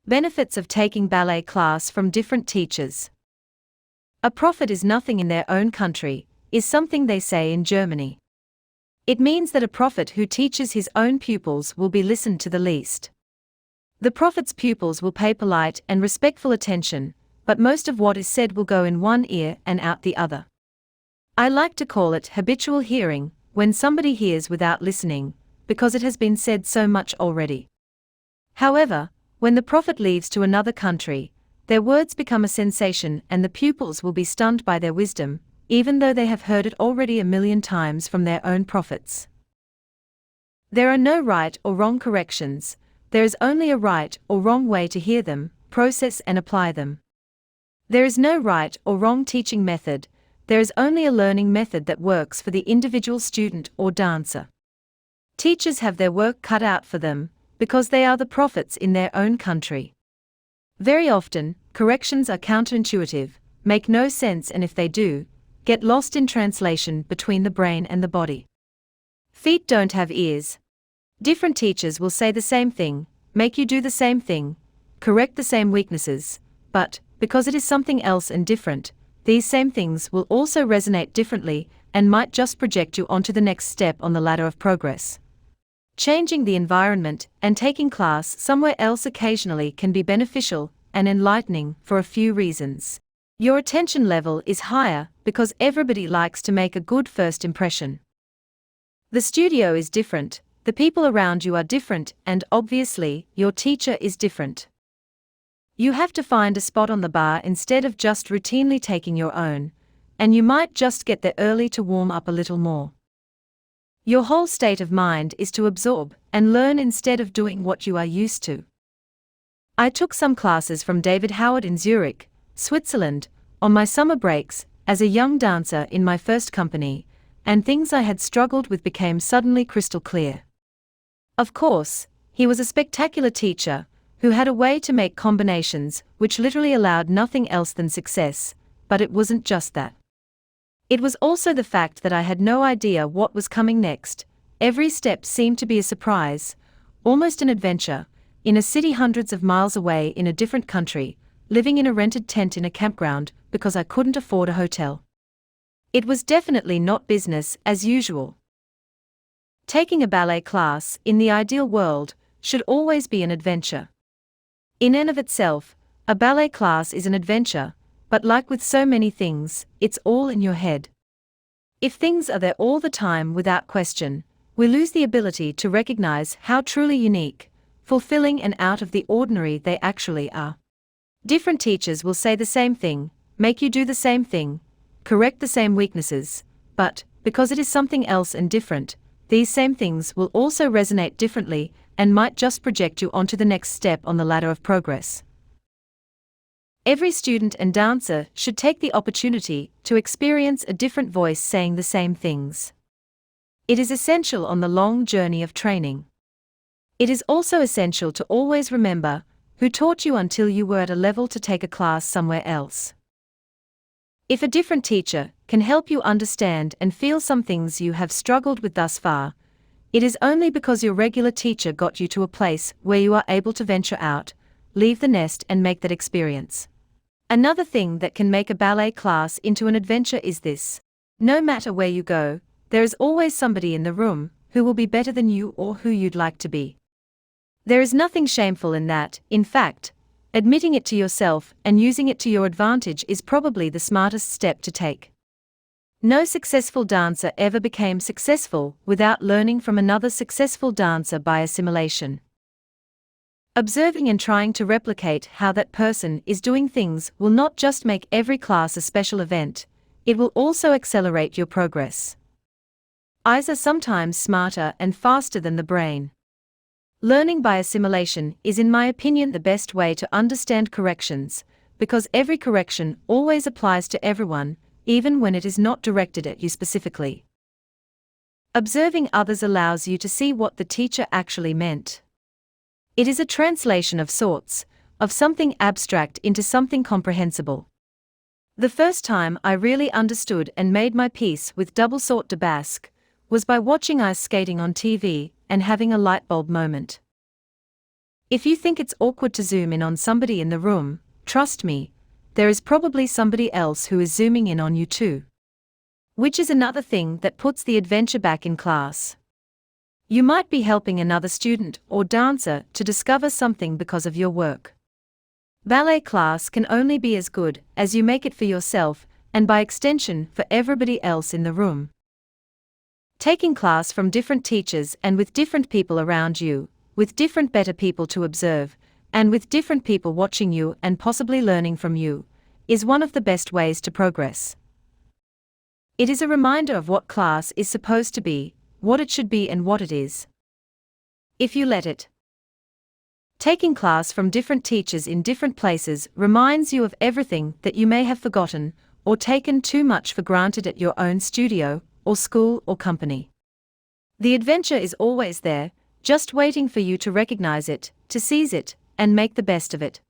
Benefits of taking ballet class from different teachers. A prophet is nothing in their own country, is something they say in Germany. It means that a prophet who teaches his own pupils will be listened to the least. The prophet's pupils will pay polite and respectful attention, but most of what is said will go in one ear and out the other. I like to call it habitual hearing, when somebody hears without listening, because it has been said so much already. However, when the prophet leaves to another country, their words become a sensation and the pupils will be stunned by their wisdom, even though they have heard it already a million times from their own prophets. There are no right or wrong corrections, there is only a right or wrong way to hear them, process and apply them. There is no right or wrong teaching method, there is only a learning method that works for the individual student or dancer. Teachers have their work cut out for them, because they are the prophets in their own country. Very often, corrections are counterintuitive, make no sense, and if they do, get lost in translation between the brain and the body. Feet don't have ears. Different teachers will say the same thing, make you do the same thing, correct the same weaknesses, but, because it is something else and different, these same things will also resonate differently and might just project you onto the next step on the ladder of progress. Changing the environment and taking class somewhere else occasionally can be beneficial and enlightening for a few reasons. Your attention level is higher because everybody likes to make a good first impression. The studio is different, the people around you are different, and obviously, your teacher is different. You have to find a spot on the bar instead of just routinely taking your own, and you might just get there early to warm up a little more. Your whole state of mind is to absorb and learn instead of doing what you are used to. I took some classes from David Howard in Zurich, Switzerland, on my summer breaks, as a young dancer in my first company, and things I had struggled with became suddenly crystal clear. Of course, he was a spectacular teacher, who had a way to make combinations which literally allowed nothing else than success, but it wasn't just that. It was also the fact that I had no idea what was coming next. Every step seemed to be a surprise, almost an adventure, in a city hundreds of miles away in a different country, living in a rented tent in a campground because I couldn't afford a hotel. It was definitely not business as usual. Taking a ballet class, in the ideal world, should always be an adventure. In and of itself, a ballet class is an adventure, but like with so many things, it's all in your head. If things are there all the time without question, we lose the ability to recognize how truly unique, fulfilling and out of the ordinary they actually are. Different teachers will say the same thing, make you do the same thing, correct the same weaknesses, but, because it is something else and different, these same things will also resonate differently and might just project you onto the next step on the ladder of progress. Every student and dancer should take the opportunity to experience a different voice saying the same things. It is essential on the long journey of training. It is also essential to always remember who taught you until you were at a level to take a class somewhere else. If a different teacher can help you understand and feel some things you have struggled with thus far, it is only because your regular teacher got you to a place where you are able to venture out, leave the nest and make that experience. Another thing that can make a ballet class into an adventure is this: no matter where you go, there is always somebody in the room who will be better than you or who you'd like to be. There is nothing shameful in that. In fact, admitting it to yourself and using it to your advantage is probably the smartest step to take. No successful dancer ever became successful without learning from another successful dancer by assimilation. Observing and trying to replicate how that person is doing things will not just make every class a special event, it will also accelerate your progress. Eyes are sometimes smarter and faster than the brain. Learning by assimilation is, in my opinion, the best way to understand corrections, because every correction always applies to everyone, even when it is not directed at you specifically. Observing others allows you to see what the teacher actually meant. It is a translation of sorts, of something abstract into something comprehensible. The first time I really understood and made my peace with double saut de basque was by watching ice skating on TV and having a light bulb moment. If you think it's awkward to zoom in on somebody in the room, trust me, there is probably somebody else who is zooming in on you too. Which is another thing that puts the adventure back in class. You might be helping another student or dancer to discover something because of your work. Ballet class can only be as good as you make it for yourself, and by extension for everybody else in the room. Taking class from different teachers and with different people around you, with different better people to observe, and with different people watching you and possibly learning from you, is one of the best ways to progress. It is a reminder of what class is supposed to be, what it should be and what it is. If you let it. Taking class from different teachers in different places reminds you of everything that you may have forgotten or taken too much for granted at your own studio, or school or company. The adventure is always there, just waiting for you to recognize it, to seize it, and make the best of it.